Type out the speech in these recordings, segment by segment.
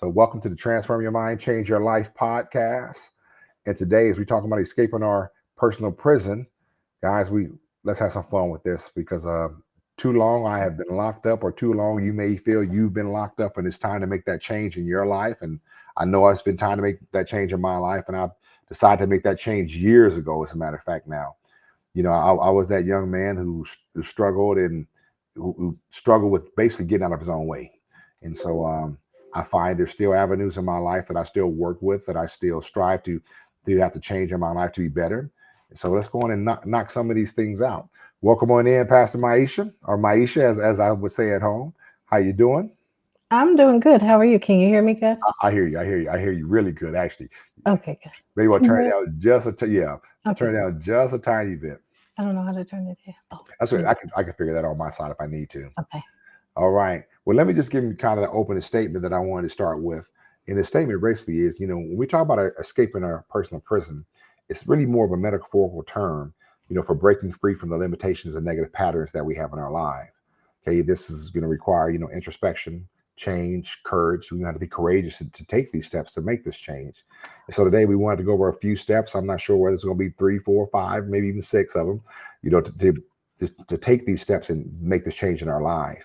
So, welcome to the Transform Your Mind, Change Your Life podcast. And today, as we talk about escaping our personal prison, guys, we let's have some fun with this because too long I have been locked up, or too long you may feel you've been locked up, and it's time to make that change in your life. And I know it's been time to make that change in my life, and I decided to make that change years ago. As a matter of fact, now, I was that young man who struggled and who struggled with basically getting out of his own way. And so I find there's still avenues in my life that I still work with, that I still strive to have to change in my life to be better. So let's go on and knock some of these things out. Welcome on in, Pastor Maisha, or Maisha, as I would say at home. How you doing? I'm doing good. How are you? Can you hear me good? I hear you. I hear you. I hear you really good, actually. Okay, good. Maybe I'll Can turn it you? down just yeah. I'll Okay. turn it down just a tiny bit. I don't know how to turn it down. Oh, That's there what you I can figure that out on my side if I need to. go. Okay. All right. Well, let me just give you kind of the opening statement that I wanted to start with. And the statement basically is, when we talk about escaping our personal prison, it's really more of a metaphorical term, for breaking free from the limitations and negative patterns that we have in our life. Okay. This is going to require, introspection, change, courage. We have to be courageous to take these steps to make this change. And so today we wanted to go over a few steps. I'm not sure whether it's going to be 3, 4, 5, maybe even 6 of them, to take these steps and make this change in our life.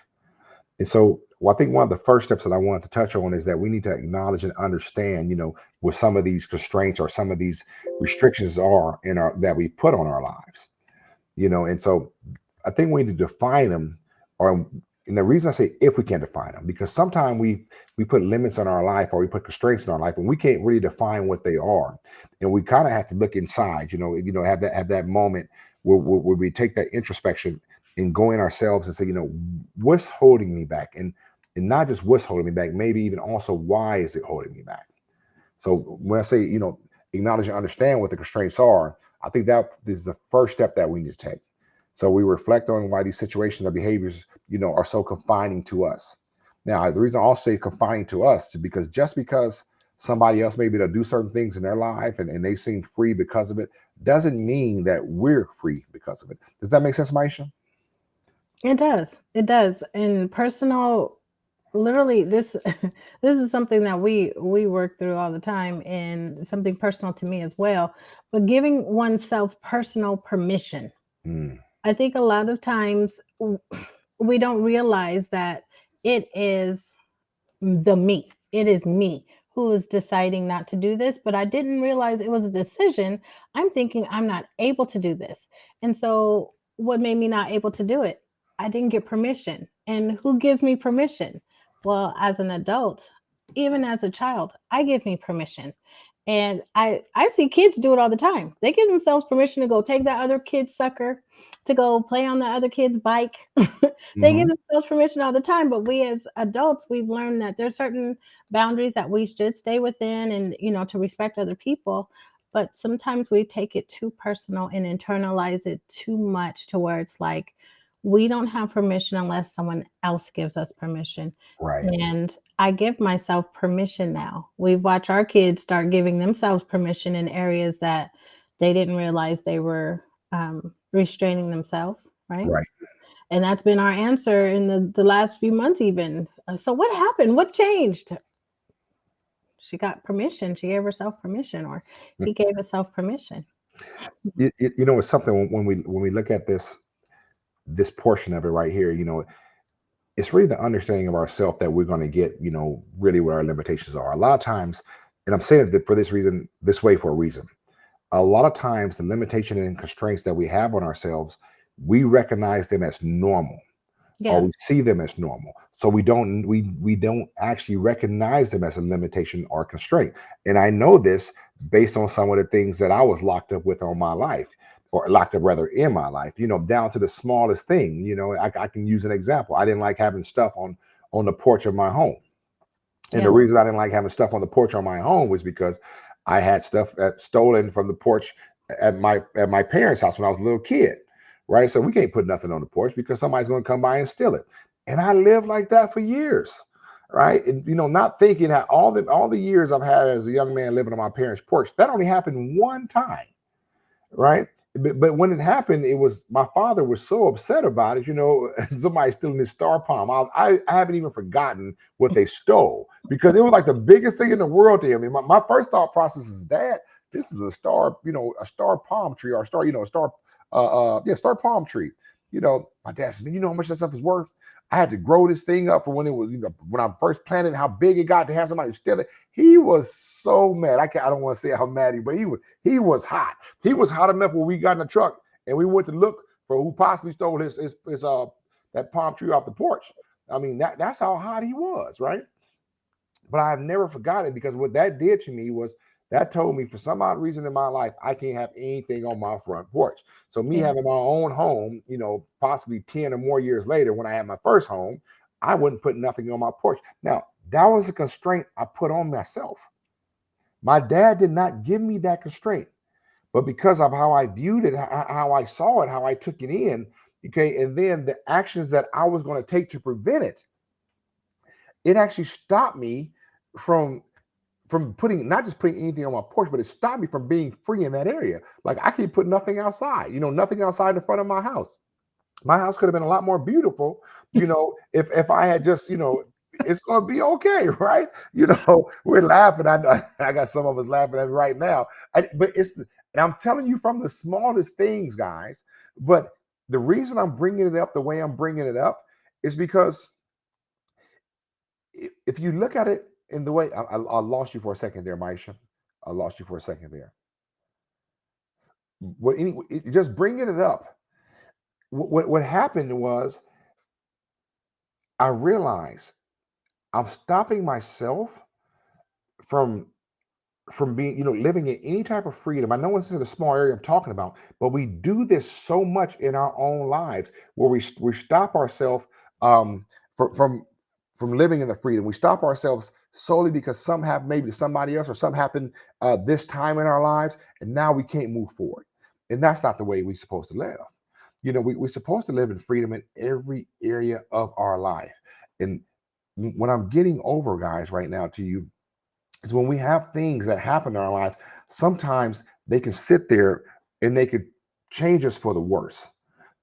And so, I think one of the first steps that I wanted to touch on is that we need to acknowledge and understand, what some of these constraints or some of these restrictions are in our that we put on our lives. And so I think we need to define them, or and the reason I say if we can define them, because sometimes we put limits on our life, or we put constraints in our life, and we can't really define what they are. And we kind of have to look inside, have that moment where we take that introspection and go in ourselves and say, what's holding me back? And not just what's holding me back, maybe even also why is it holding me back? So when I say, acknowledge and understand what the constraints are, I think that is the first step that we need to take. So we reflect on why these situations or behaviors, are so confining to us. Now, the reason I also say confining to us is because just because somebody else maybe they'll do certain things in their life and they seem free because of it, doesn't mean that we're free because of it. Does that make sense, Maisha? It does. It does. And personal, literally, this this is something that we work through all the time, and something personal to me as well. But giving oneself personal permission. Mm, I think a lot of times we don't realize that it is the me. It is me who is deciding not to do this, but I didn't realize it was a decision. I'm thinking I'm not able to do this. And so what made me not able to do it? I didn't get permission. And who gives me permission? Well, as an adult, even as a child, I give me permission. And I see kids do it all the time. They give themselves permission to go take that other kid's sucker, to go play on the other kid's bike. They give hmm themselves permission all the time, but we as adults, we've learned that there's certain boundaries that we should stay within, and to respect other people. But sometimes we take it too personal and internalize it too much, to where it's like we don't have permission unless someone else gives us permission. right. And I give myself permission now. We've watched our kids start giving themselves permission in areas that they didn't realize they were restraining themselves, right? Right. And that's been our answer in the last few months, even. So, what happened? What changed? She got permission. She gave herself permission, or he gave himself permission. It's something when we look at this portion of it right here, it's really the understanding of ourself that we're going to get, really what our limitations are. A lot of times, and I'm saying that for this reason, this way for a reason. A lot of times, the limitation and constraints that we have on ourselves, we recognize them as normal, or Yeah. we see them as normal. So we don't actually recognize them as a limitation or constraint. And I know this based on some of the things that I was locked up with on my life, or locked up rather in my life, down to the smallest thing. I can use an example. I didn't like having stuff on the porch of my home. And the Yeah. reason I didn't like having stuff on the porch on my home was because I had stuff that stolen from the porch at my parents' house when I was a little kid, right? So we can't put nothing on the porch because somebody's going to come by and steal it. And I lived like that for years, right? And not thinking that all the years I've had as a young man living on my parents' porch, that only happened one time, right? but when it happened, it was my father was so upset about it. Somebody stealing his star palm. I haven't even forgotten what they stole because it was like the biggest thing in the world to him. I mean, my first thought process is, Dad, this is a star, a star palm tree or a star, a star, yeah, star palm tree. My dad said, man, you know how much that stuff is worth? I had to grow this thing up for when it was, when I first planted, how big it got to have somebody steal it. He was so mad. I don't want to say how mad but he was hot. He was hot enough when we got in the truck and we went to look for who possibly stole his that palm tree off the porch. I mean, that's how hot he was, right? But I've never forgotten it because what that did to me was that told me for some odd reason in my life, I can't have anything on my front porch. So me Yeah. having my own home, possibly 10 or more years later when I had my first home, I wouldn't put nothing on my porch. Now, that was a constraint I put on myself. My dad did not give me that constraint, but because of how I viewed it, how I saw it, how I took it in, okay, and then the actions that I was going to take to prevent it, it actually stopped me from putting not just putting anything on my porch, but it stopped me from being free in that area. Like I can't put nothing outside, nothing outside in front of my house. My house could have been a lot more beautiful, if I had just, it's gonna be okay, right? We're laughing. I know I got some of us laughing at it right now. But and I'm telling you from the smallest things, guys. But the reason I'm bringing it up the way I'm bringing it up is because if you look at it in the way I lost you for a second there, Maisha. I lost you for a second there. Just bringing it up. What happened was I realized I'm stopping myself from being, living in any type of freedom. I know this is a small area I'm talking about, but we do this so much in our own lives where we stop ourselves from living in the freedom. We stop ourselves solely because maybe somebody else or something happened this time in our lives, and now we can't move forward. And that's not the way we're supposed to live. We're supposed to live in freedom in every area of our life. And when I'm getting over, guys, right now to you, is when we have things that happen in our life, sometimes they can sit there and they could change us for the worse.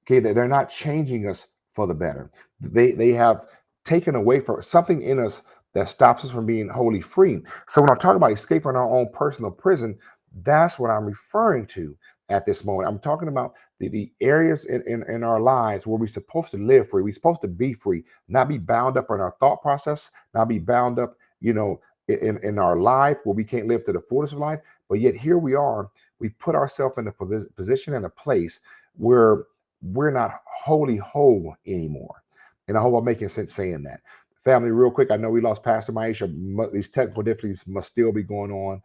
Okay, they're not changing us for the better. They have taken away from something in us that stops us from being wholly free. So when I talk about escaping our own personal prison, that's what I'm referring to at this moment. I'm talking about the areas in our lives where we're supposed to live free. We're supposed to be free, not be bound up in our thought process, not be bound up, in our life where we can't live to the fullest of life. But yet here we are, we put ourselves in a position and a place where we're not wholly whole anymore. And I hope I'm making sense saying that. Family, real quick, I know we lost Pastor Maisha. These technical difficulties must still be going on.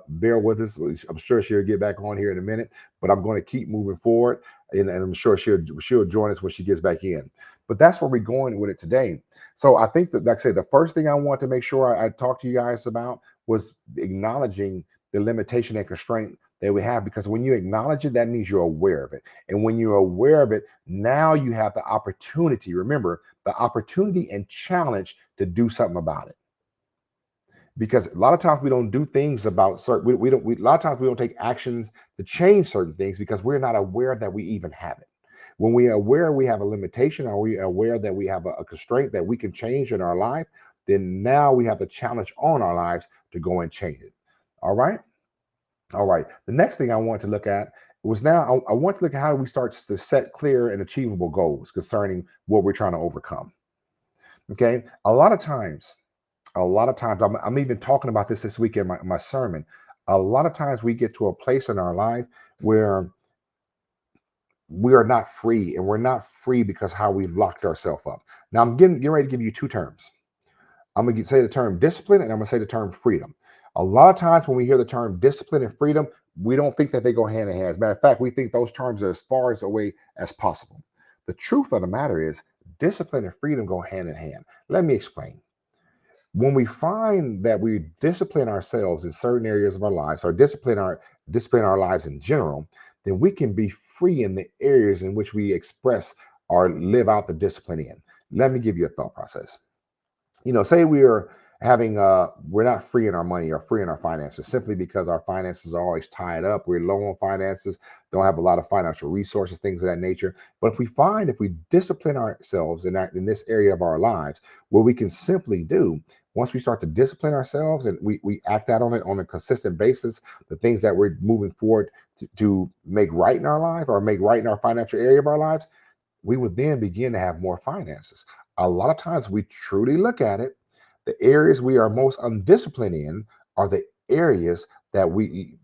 Bear with us. I'm sure she'll get back on here in a minute, but I'm going to keep moving forward, and I'm sure she'll join us when she gets back in. But that's where we're going with it today. So I think that, like I said, the first thing I want to make sure I talked to you guys about was acknowledging the limitation and constraint that we have, because when you acknowledge it, that means you're aware of it. And when you're aware of it, now you have the opportunity, remember, the opportunity and challenge to do something about it. Because a lot of times we don't do things about certain, a lot of times we don't take actions to change certain things because we're not aware that we even have it. When we are aware we have a limitation, or we are aware that we have a constraint that we can change in our life, then now we have the challenge on our lives to go and change it. All right. All right. The next thing I want to look at was now I want to look at how do we start to set clear and achievable goals concerning what we're trying to overcome. Okay. A lot of times, I'm even talking about this week in my sermon. A lot of times we get to a place in our life where we are not free, and we're not free because how we've locked ourselves up. Now I'm getting ready to give you two terms. I'm going to say the term discipline, and I'm going to say the term freedom. A lot of times when we hear the term discipline and freedom, we don't think that they go hand in hand. As a matter of fact, we think those terms are as far away as possible. The truth of the matter is discipline and freedom go hand in hand. Let me explain. When we find that we discipline ourselves in certain areas of our lives, or discipline our lives in general, then we can be free in the areas in which we express or live out the discipline in. Let me give you a thought process. Say having we're not free in our money or free in our finances simply because our finances are always tied up. We're low on finances, don't have a lot of financial resources, things of that nature. But if we discipline ourselves in this area of our lives, what we can simply do once we start to discipline ourselves and we act out on it on a consistent basis, the things that we're moving forward to make right in our life or make right in our financial area of our lives, we would then begin to have more finances. A lot of times we truly look at it, the areas we are most undisciplined in are the areas that we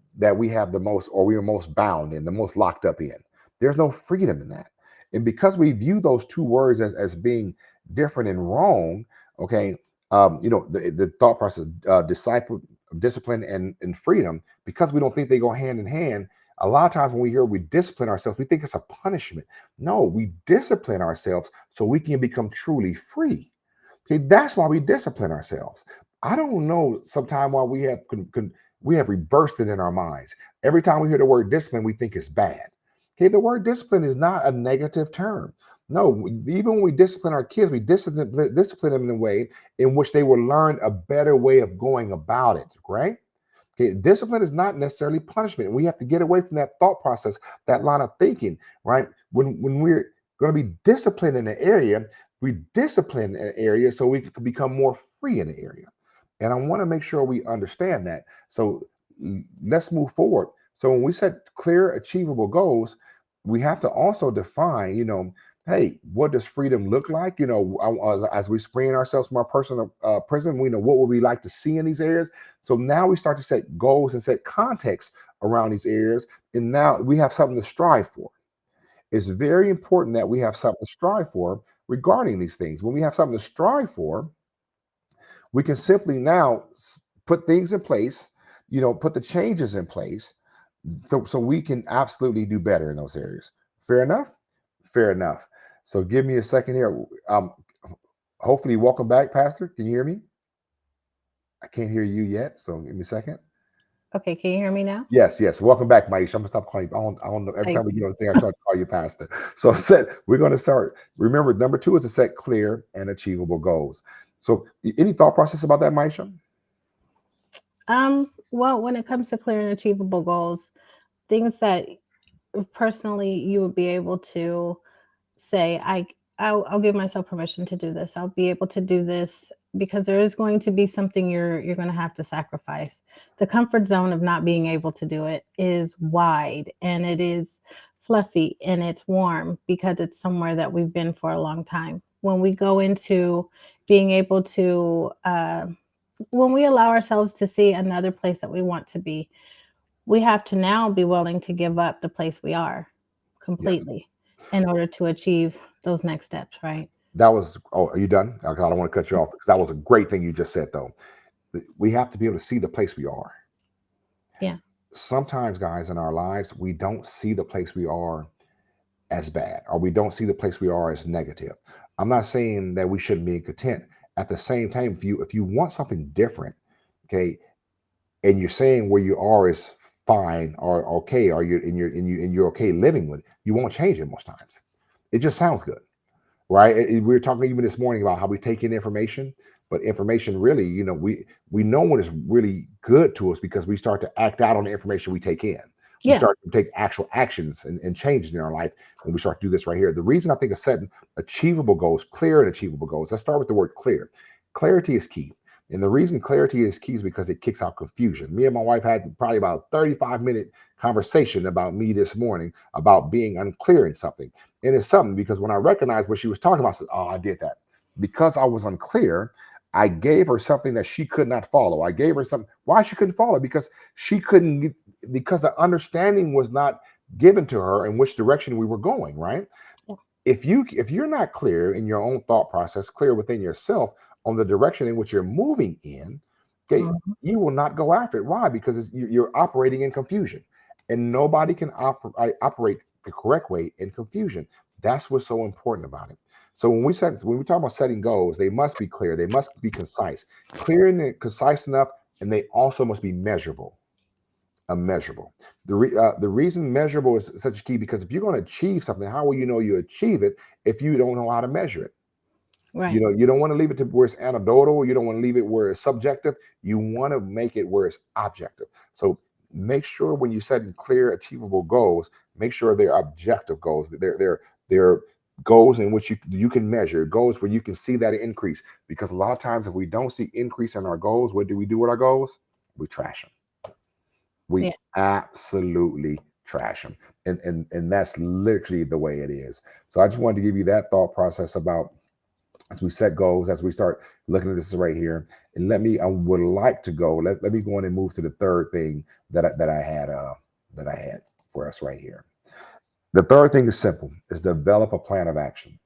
have the most, or we are most bound in, the most locked up in. There's no freedom in that. And because we view those two words as being different and wrong, okay, the thought process, discipline and freedom, because we don't think they go hand in hand. A lot of times when we hear we discipline ourselves, we think it's a punishment. No, we discipline ourselves so we can become truly free. Okay, that's why we discipline ourselves. I don't know sometime why we have reversed it in our minds. Every time we hear the word discipline, we think it's bad. Okay, the word discipline is not a negative term. No, even when we discipline our kids, we discipline them in a way in which they will learn a better way of going about it, right? Okay, discipline is not necessarily punishment. We have to get away from that thought process, that line of thinking, right? When we're going to be disciplined in an area, we discipline an area so we can become more free in the area. And I want to make sure we understand that. So let's move forward. So when we set clear, achievable goals, we have to also define, hey, what does freedom look like? As we free ourselves from our personal prison, we know what would we like to see in these areas. So now we start to set goals and set context around these areas. And now we have something to strive for. It's very important that we have something to strive for regarding these things. When we have something to strive for, we can simply now put things in place, put the changes in place so we can absolutely do better in those areas. Fair enough? Fair enough. So give me a second here. Hopefully, welcome back, Pastor. Can you hear me? I can't hear you yet, so give me a second. Okay, can you hear me now? Yes, yes. Welcome back, Maisha. I'm gonna stop calling you. I don't know. Every Thank time we get on the thing, I try to call you Pastor. So we're gonna start. Remember, number 2 is to set clear and achievable goals. So any thought process about that, Maisha? Well, when it comes to clear and achievable goals, things that personally you would be able to say, I'll give myself permission to do this. I'll be able to do this because there is going to be something you're going to have to sacrifice. The comfort zone of not being able to do it is wide and it is fluffy and it's warm because it's somewhere that we've been for a long time. When we go into being able to when we allow ourselves to see another place that we want to be, we have to now be willing to give up the place we are Yes. completely in order to achieve those next steps, right? That was. Oh, are you done? Because I don't want to cut you off because that was a great thing you just said, though. We have to be able to see the place we are. Yeah. Sometimes, guys, in our lives, we don't see the place we are as bad, or we don't see the place we are as negative. I'm not saying that we shouldn't be content. At the same time, if you want something different, okay, and you're saying where you are is fine or okay, or you're okay living with it, you won't change it most times. It just sounds good, right? We were talking even this morning about how we take in information, but information really, we know when it's really good to us because we start to act out on the information we take in. We Yeah. start to take actual actions and changes in our life when we start to do this right here. The reason I think of setting achievable goals, clear and achievable goals. Let's start with the word clear. Clarity is key. And the reason clarity is key is because it kicks out confusion. Me and my wife had probably about a 35-minute conversation about me this morning about being unclear in something. And it's something because when I recognized what she was talking about, I said, oh, I did that. Because I was unclear, I gave her something that she could not follow. I gave her something. Why she couldn't follow? Because she couldn't get, because the understanding was not given to her in which direction we were going, right? Yeah. If you're not clear in your own thought process, clear within yourself on the direction in which you're moving in, okay, Mhm. you will not go after it. Why? Because you're operating in confusion, and nobody can operate the correct way in confusion. That's what's so important about it. So when we talk about setting goals, they must be clear, they must be concise, clear and concise enough, and they also must be measurable. Measurable. The reason measurable is such a key because if you're going to achieve something, how will you know you achieve it if you don't know how to measure it? Right. You don't want to leave it to where it's anecdotal. You don't want to leave it where it's subjective. You want to make it where it's objective. So make sure when you set clear, achievable goals, make sure they're objective goals. They're goals in which you can measure, goals where you can see that increase. Because a lot of times, if we don't see increase in our goals, what do we do with our goals? We trash them. We Yeah. absolutely trash them, and that's literally the way it is. So I just wanted to give you that thought process about as we set goals, as we start looking at this right here. And I would like to go, let me go on and move to the third thing that I had for us right here. The third thing is simple, is develop a plan of action.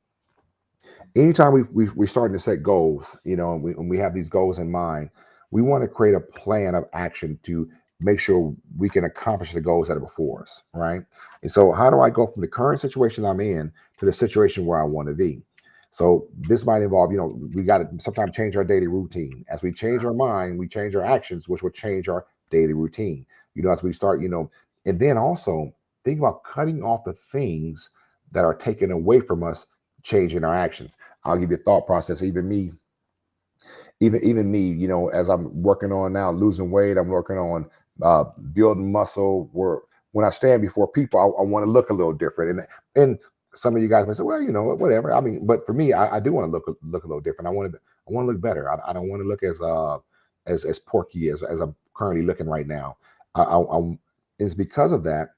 Anytime we're starting to set goals, and we have these goals in mind, we want to create a plan of action to make sure we can accomplish the goals that are before us, right? And so how do I go from the current situation I'm in to the situation where I want to be? So this might involve, we got to sometimes change our daily routine. As we change our mind, we change our actions, which will change our daily routine. As we start, and then also think about cutting off the things that are taken away from us, changing our actions. I'll give you a thought process. Even me, as I'm working on now losing weight, I'm working on building muscle. Where when I stand before people, I want to look a little different. And some of you guys may say, well, whatever. I mean, but for me, I do want to look a little different. I want to look better. I don't want to look as porky as I'm currently looking right now. It's because of that.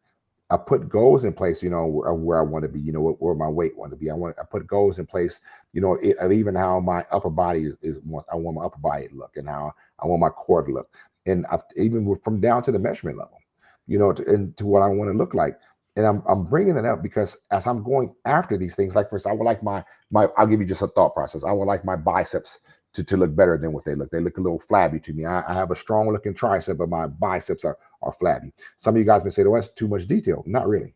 I put goals in place, where I want to be, where my weight want to be. I put goals in place, and even how my upper body I want my upper body to look, and how I want my core to look. And even from down to the measurement level, to what I want to look like. And I'm bringing it up because as I'm going after these things, like first, I would like my I'll give you just a thought process. I would like my biceps to look better than what they look. They look a little flabby to me. I have a strong looking tricep, but my biceps are flabby. Some of you guys may say, "Oh, that's too much detail." Not really,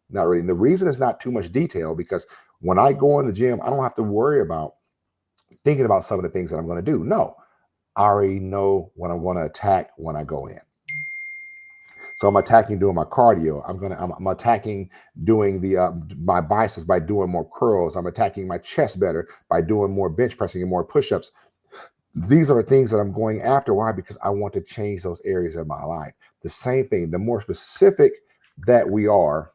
not really. And the reason it's not too much detail because when I go in the gym, I don't have to worry about thinking about some of the things that I'm going to do. No, I already know what I'm going to attack when I go in. So I'm attacking doing my cardio. I'm attacking doing the my biceps by doing more curls. I'm attacking my chest better by doing more bench pressing and more push-ups. These are the things that I'm going after. Why? Because I want to change those areas of my life. The same thing. The more specific that we are,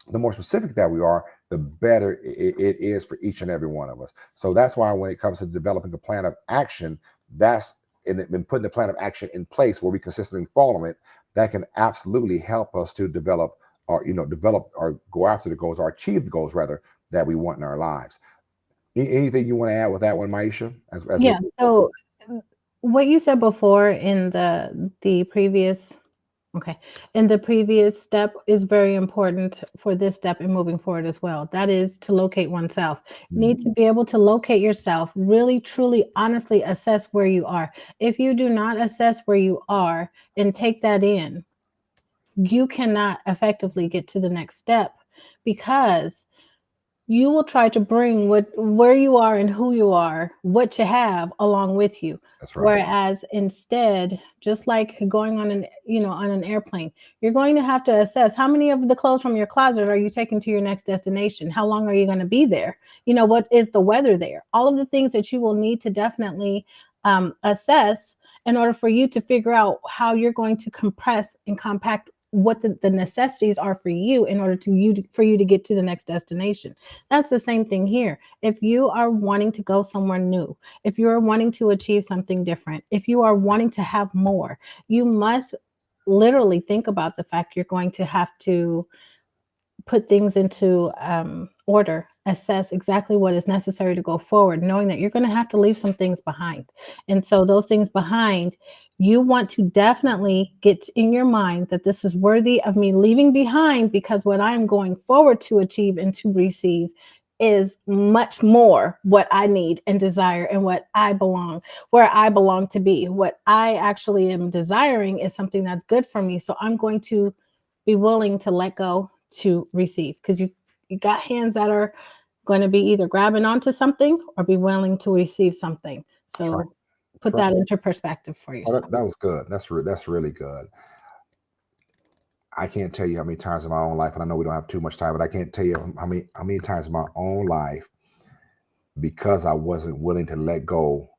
the better it is for each and every one of us. So that's why when it comes to developing a plan of action, that's and putting the plan of action in place where we consistently follow it, that can absolutely help us to develop or go after the goals or achieve the goals rather that we want in our lives. Anything you want to add with that one, Maisha? As we Yeah. So what you said before in the previous okay, in the previous step is very important for this step and moving forward as well. That is to locate oneself. You need to be able to locate yourself, really, truly, honestly assess where you are. If you do not assess where you are and take that in, you cannot effectively get to the next step because you will try to bring where you are and who you are, what you have along with you. That's right. Whereas instead, just like going on an airplane, you're going to have to assess how many of the clothes from your closet are you taking to your next destination? How long are you going to be there? What is the weather there? All of the things that you will need to definitely assess in order for you to figure out how you're going to compress and compact what the necessities are for you in order for you to get to the next destination. That's the same thing here. If you are wanting to go somewhere new, if you are wanting to achieve something different, if you are wanting to have more, you must literally think about the fact you're going to have to put things into order, assess exactly what is necessary to go forward, knowing that you're going to have to leave some things behind. And so those things behind, you want to definitely get in your mind that this is worthy of me leaving behind because what I'm going forward to achieve and to receive is much more what I need and desire and where I belong to be. What I actually am desiring is something that's good for me. So I'm going to be willing to let go to receive because you got hands that are going to be either grabbing onto something or be willing to receive something. That's right. So put that into perspective for Oh, yourself. that was good. That's really good. I can't tell you how many times in my own life, and I know we don't have too much time, but I can't tell you how many times in my own life because I wasn't willing to let go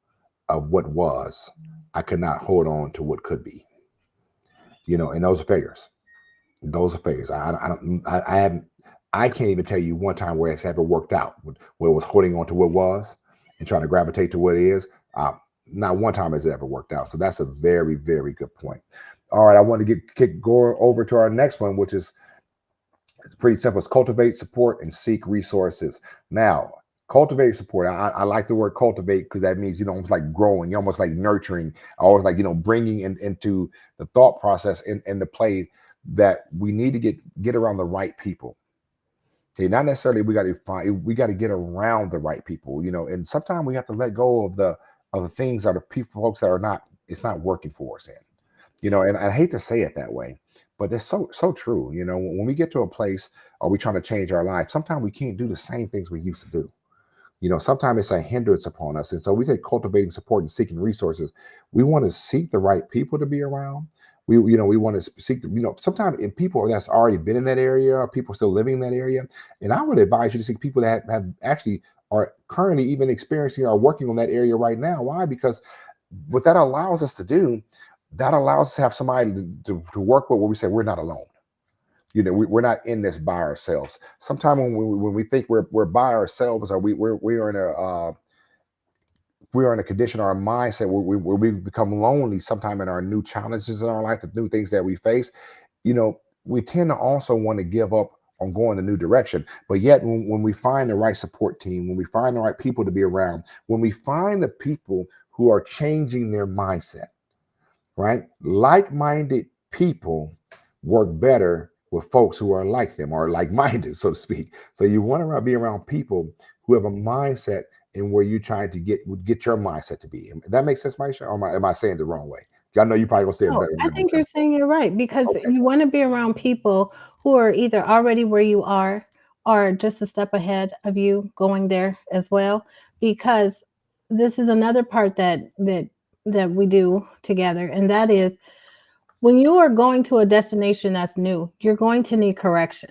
of what was. I could not hold on to what could be. And those are failures. Those are failures. I don't. I haven't. I can't even tell you one time where it's ever worked out, where it was holding on to what was and trying to gravitate to what is. Not one time has it ever worked out. So that's a very, very good point. All right, I want to go over to our next one, which is it's pretty simple. It's cultivate, support, and seek resources. Now, cultivate support. I like the word cultivate because that means almost like growing, you're almost like nurturing, always like bringing into the thought process and the play that we need to get around the right people. Okay, not necessarily we got to get around the right people, and sometimes we have to let go of the things that are folks that are not it's not working for us and I hate to say it that way, but that's so true. When we get to a place or we trying to change our life, sometimes we can't do the same things we used to do. Sometimes it's a hindrance upon us. And so we say cultivating support and seeking resources. We want to seek the right people to be around. We want to seek, sometimes in people that's already been in that area or people still living in that area. And I would advise you to seek people that have actually are currently even experiencing or working on that area right now. Why? Because what that allows us to do, that allows us to have somebody to work with where we say we're not alone. We're not in this by ourselves. Sometimes when we think we're by ourselves, or we are in a condition, our mindset where we become lonely. Sometime in our new challenges in our life, the new things that we face, we tend to also want to give up on going a new direction. But yet, when we find the right support team, when we find the right people to be around, when we find the people who are changing their mindset, right? Like-minded people work better with folks who are like them or like-minded, so to speak. So you want to be around people who have a mindset and where you're trying to get your mindset to be. That makes sense, Maisha? Or am I saying it the wrong way? I know you probably gonna say it No, better I than me. think you're saying you're right because Okay, you want to be around people who are either already where you are or just a step ahead of you going there as well. Because this is another part that we do together, and that is when you are going to a destination that's new, you're going to need correction.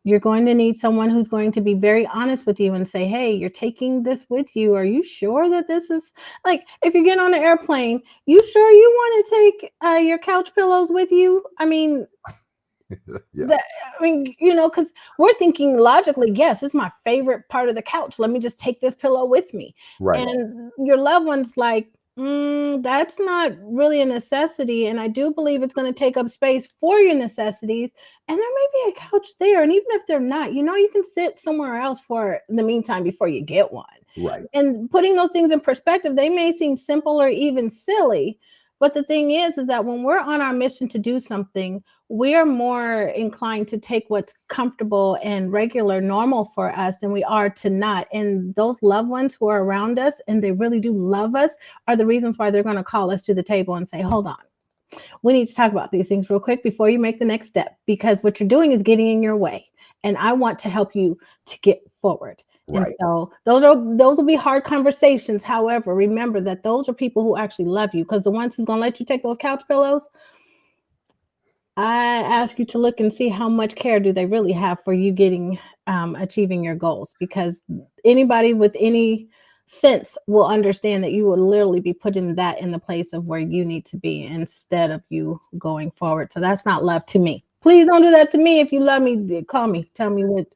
You're going to need someone who's going to be very honest with you and say, "Hey, you're taking this with you. Are you sure that this is like if you get on an airplane, you sure you want to take your couch pillows with you?" yeah, That because we're thinking logically, yes, it's my favorite part of the couch. Let me just take this pillow with me. right, And your loved one's like, that's not really a necessity. And I do believe it's going to take up space for your necessities. And there may be a couch there. And even if they're not, you can sit somewhere else for the meantime before you get one. right, And putting those things in perspective, they may seem simple or even silly. But the thing is that when we're on our mission to do something, we're more inclined to take what's comfortable and regular, normal for us than we are to not. And those loved ones who are around us and they really do love us are the reasons why they're going to call us to the table and say, hold on, we need to talk about these things real quick before you make the next step, because what you're doing is getting in your way. And I want to help you to get forward. And right. so those will be hard conversations. However, remember that those are people who actually love you, because the ones who's going to let you take those couch pillows, I ask you to look and see how much care do they really have for you getting achieving your goals, because anybody with any sense will understand that you will literally be putting that in the place of where you need to be instead of you going forward. So that's not love to me. Please don't do that to me. If you love me, call me. Tell me what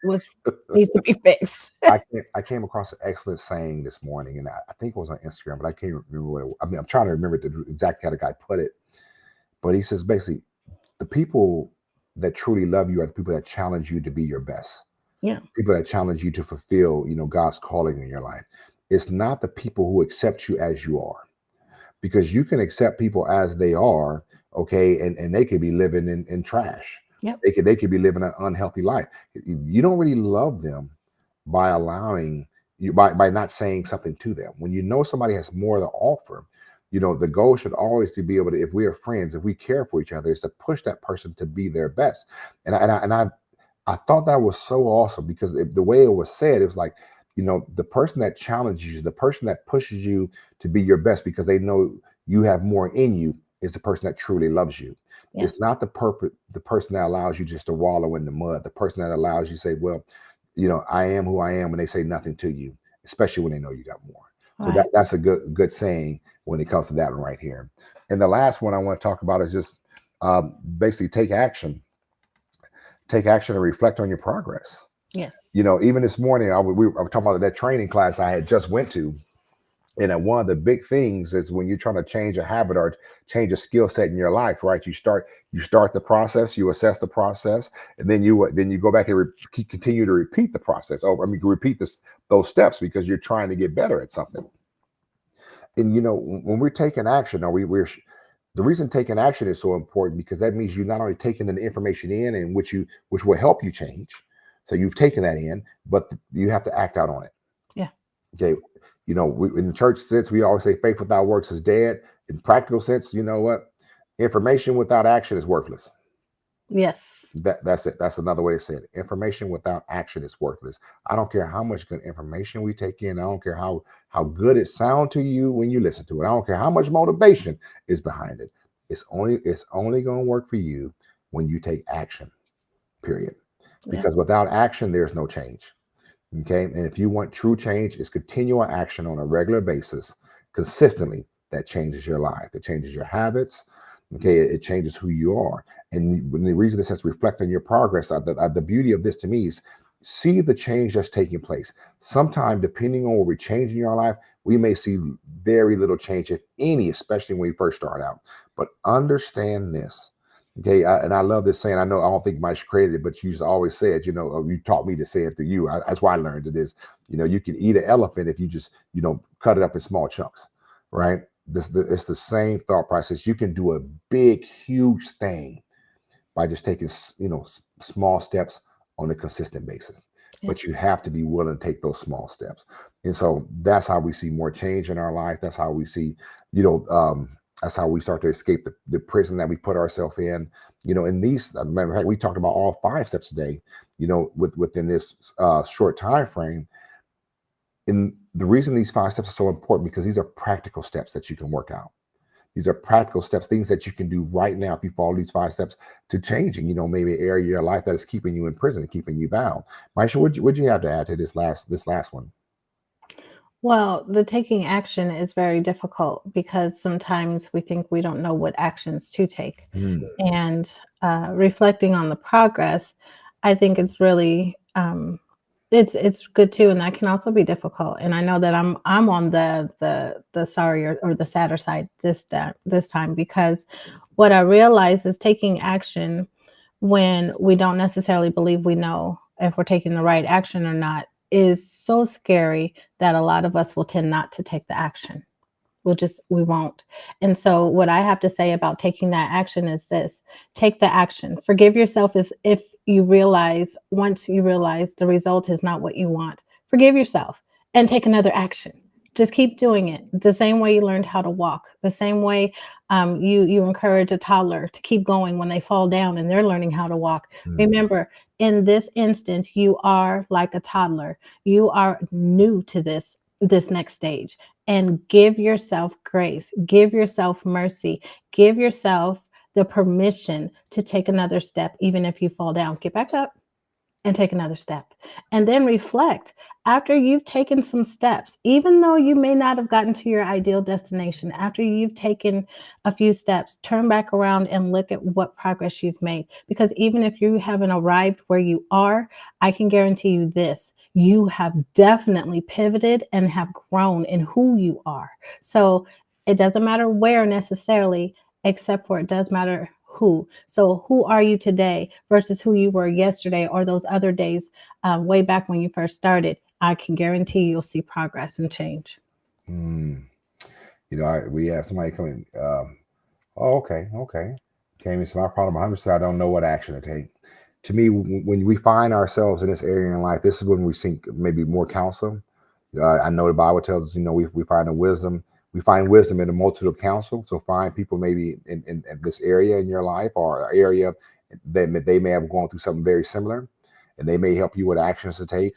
needs to be fixed. I came across an excellent saying this morning, and I think it was on Instagram, but I can't remember I'm trying to remember exactly how the guy put it. But he says basically, the people that truly love you are the people that challenge you to be your best. Yeah. People that challenge you to fulfill, God's calling in your life. It's not the people who accept you as you are, because you can accept people as they are, okay, and they could be living in trash. Yep. They could be living an unhealthy life. You don't really love them by allowing you by not saying something to them. When you know somebody has more to offer, the goal should always to be able to, if we are friends, if we care for each other, is to push that person to be their best. And I thought that was so awesome, because the way it was said, it was like, the person that challenges you, the person that pushes you to be your best because they know you have more in you, is the person that truly loves you. Yes. It's not the person that allows you just to wallow in the mud, the person that allows you to say, well, I am who I am, when they say nothing to you. especially when they know you got more. So Right. that's a good saying when it comes to that one right here. And the last one I want to talk about is just basically take action and reflect on your progress. Yes. You know, even this morning, we were talking about that training class I had just went to, and one of the big things is when you're trying to change a habit or change a skill set in your life, right? You start the process, you assess the process, and then you go back and continue to repeat the process over. I mean, repeat those steps because you're trying to get better at something. And when we're taking action, or the reason taking action is so important because that means you're not only taking the information in and which will help you change. So you've taken that in, but you have to act out on it. Yeah. Okay. In the church sense, we always say faith without works is dead. In practical sense, you know what? Information without action is worthless. Yes. That's it. That's another way to say it. Information without action is worthless. I don't care how much good information we take in. I don't care how good it sounds to you when you listen to it. I don't care how much motivation is behind it. It's only going to work for you when you take action. Period. Yeah. Because without action, there's no change. Okay. And if you want true change, it's continual action on a regular basis, consistently, that changes your life, that changes your habits. Okay. It changes who you are. And the reason this has to reflect on your progress, the beauty of this to me is see the change that's taking place. Sometime, depending on what we're changing in our life, we may see very little change, if any, especially when we first start out. But understand this. Okay, and I love this saying. I don't think Mike created it, but you used to always say it. You taught me to say it to you. That's why I learned it. Is you can eat an elephant if you just cut it up in small chunks, right? It's the same thought process. You can do a big, huge thing by just taking small steps on a consistent basis. Yeah. But you have to be willing to take those small steps, and so that's how we see more change in our life. That's how we see, that's how we start to escape the prison that we put ourselves in. In these, matter of fact, we talked about all 5 steps today. Within this short time frame. And the reason these 5 steps are so important because these are practical steps that you can work out. These are practical steps, things that you can do right now if you follow these 5 steps to changing, maybe an area of your life that is keeping you in prison, keeping you bound. Maisha, what'd you have to add to this last one? Well, the taking action is very difficult because sometimes we think we don't know what actions to take. Hmm. And reflecting on the progress, I think it's really it's good too, and that can also be difficult. And I know that I'm on the sorry or the sadder side this time because what I realize is taking action when we don't necessarily believe we know if we're taking the right action or not is so scary that a lot of us will tend not to take the action. We won't. And so what I have to say about taking that action is this: take the action. Forgive yourself as if once you realize the result is not what you want. Forgive yourself and take another action. Just keep doing it the same way you learned how to walk, the same way you encourage a toddler to keep going when they fall down and they're learning how to walk. Hmm. Remember, in this instance, you are like a toddler. You are new to this next stage, and give yourself grace, give yourself mercy, give yourself the permission to take another step, even if you fall down. Get back up and take another step. And then reflect after you've taken some steps, even though you may not have gotten to your ideal destination, after you've taken a few steps, turn back around and look at what progress you've made. Because even if you haven't arrived where you are, I can guarantee you this: you have definitely pivoted and have grown in who you are. So it doesn't matter where necessarily, except for it does matter who. So who are you today versus who you were yesterday or those other days way back when you first started? I can guarantee you'll see progress and change. Hmm. We have somebody come in. Oh, okay. Came into my problem. 100%. I don't know what action to take. To me, when we find ourselves in this area in life, this is when we seek maybe more counsel. I know the Bible tells us, we find the wisdom. We find wisdom in the multitude of counsel. So find people maybe in this area in your life or area that they may have gone through something very similar, and they may help you with actions to take,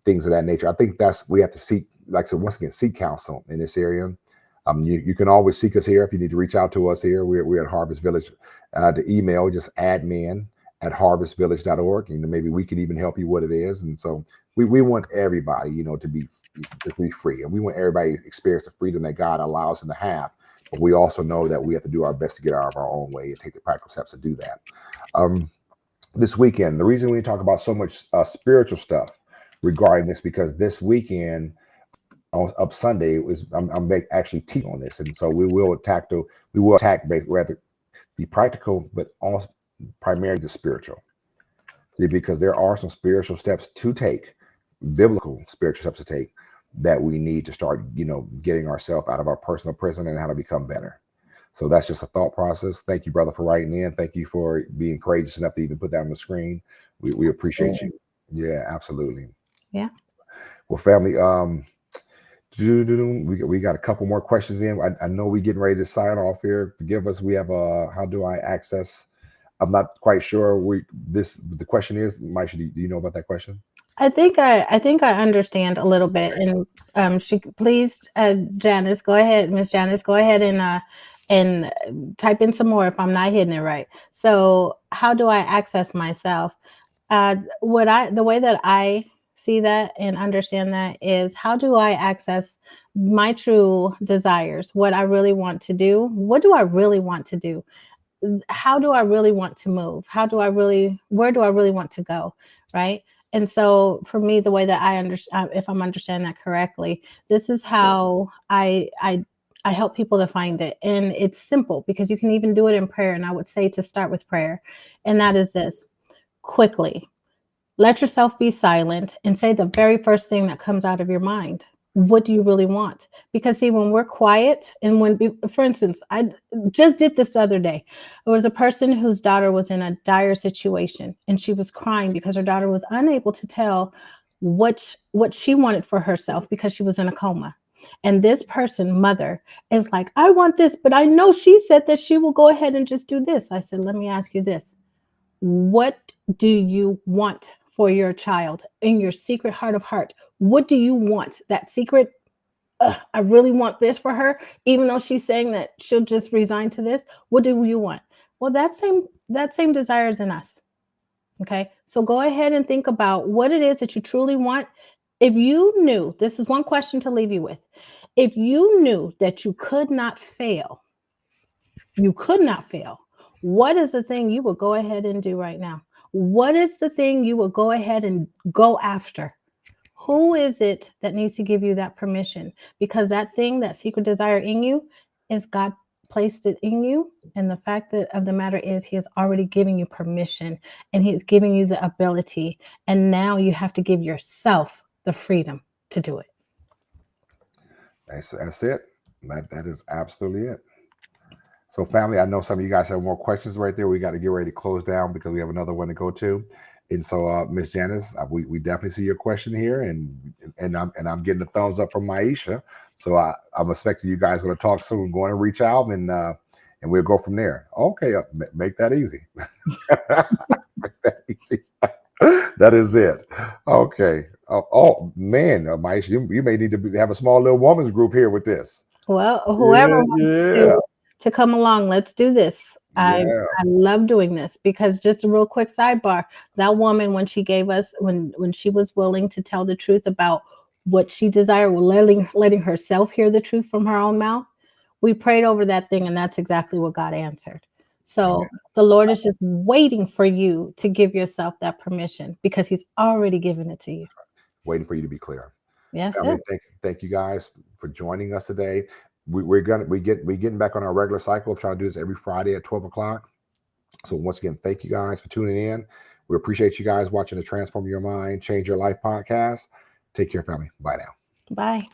things of that nature. I think we have to seek, like I said, once again, seek counsel in this area. You can always seek us here if you need to reach out to us here. We're at Harvest Village. The email, just at harvestvillage.org. And maybe we can even help you what it is. And so we want everybody, to be free. And we want everybody to experience the freedom that God allows them to have. But we also know that we have to do our best to get out of our own way and take the practical steps to do that. This weekend, the reason we talk about so much spiritual stuff regarding this, because this weekend up Sunday I'm actually teaching on this, and so we will attack rather the practical, but also primarily the spiritual. See, because there are some spiritual steps to take, biblical spiritual steps to take, that we need to start, getting ourselves out of our personal prison and how to become better. So that's just a thought process. Thank you, brother, for writing in. Thank you for being courageous enough to even put that on the screen. We appreciate you. Yeah, absolutely. Yeah. Well, family, we got a couple more questions in. I know we're getting ready to sign off here. Forgive us. We have how do I access? I'm not quite sure. The question is, Maisha, do you know about that question? I think I understand a little bit, and she please, Janice, go ahead, Miss Janice, go ahead and type in some more if I'm not hitting it right. So, how do I access myself? The way that I see that and understand that is, how do I access my true desires? What I really want to do? What do I really want to do? How do I really want to move? Where do I really want to go? Right. And so for me, the way that I understand, if I'm understanding that correctly, this is how I help people to find it. And it's simple, because you can even do it in prayer. And I would say to start with prayer. And that is this: quickly, let yourself be silent and say the very first thing that comes out of your mind. What do you really want? Because see, when we're quiet, and for instance, I just did this the other day. There was a person whose daughter was in a dire situation, and she was crying because her daughter was unable to tell what she wanted for herself because she was in a coma. And this mother, is like, I want this, but I know she said that she will go ahead and just do this. I said, let me ask you this. What do you want for your child in your secret heart of heart? What do you want? That secret, I really want this for her, even though she's saying that she'll just resign to this. What do you want? Well, that same desire is in us. Okay. So go ahead and think about what it is that you truly want. If you knew, this is one question to leave you with. If you knew that you could not fail, what is the thing you would go ahead and do right now? What is the thing you will go ahead and go after? Who is it that needs to give you that permission? Because that thing, that secret desire in you, is God placed it in you. And the fact of the matter is, He has already given you permission, and He is giving you the ability. And now you have to give yourself the freedom to do it. That's it. That is absolutely it. So, family, I know some of you guys have more questions right there. We got to get ready to close down because we have another one to go to. And so, Miss Janice, we definitely see your question here, and I'm getting a thumbs up from Maisha. So I'm expecting you guys going to talk soon. Going to reach out, and we'll go from there. Okay, make that easy. Make that easy. That is it. Okay. Oh man, Maisha, you may need to have a small little woman's group here with this. Well, whoever wants to come along, let's do this. I love doing this, because just a real quick sidebar, that woman, when she gave us, when she was willing to tell the truth about what she desired, letting herself hear the truth from her own mouth, we prayed over that thing, and that's exactly what God answered. So the Lord is just waiting for you to give yourself that permission, because He's already given it to you. Waiting for you to be clear. Yes. Thank you guys for joining us today. We're getting back on our regular cycle of trying to do this every Friday at 12 o'clock. So once again, thank you guys for tuning in. We appreciate you guys watching the Transform Your Mind, Change Your Life podcast. Take care, family. Bye now. Bye.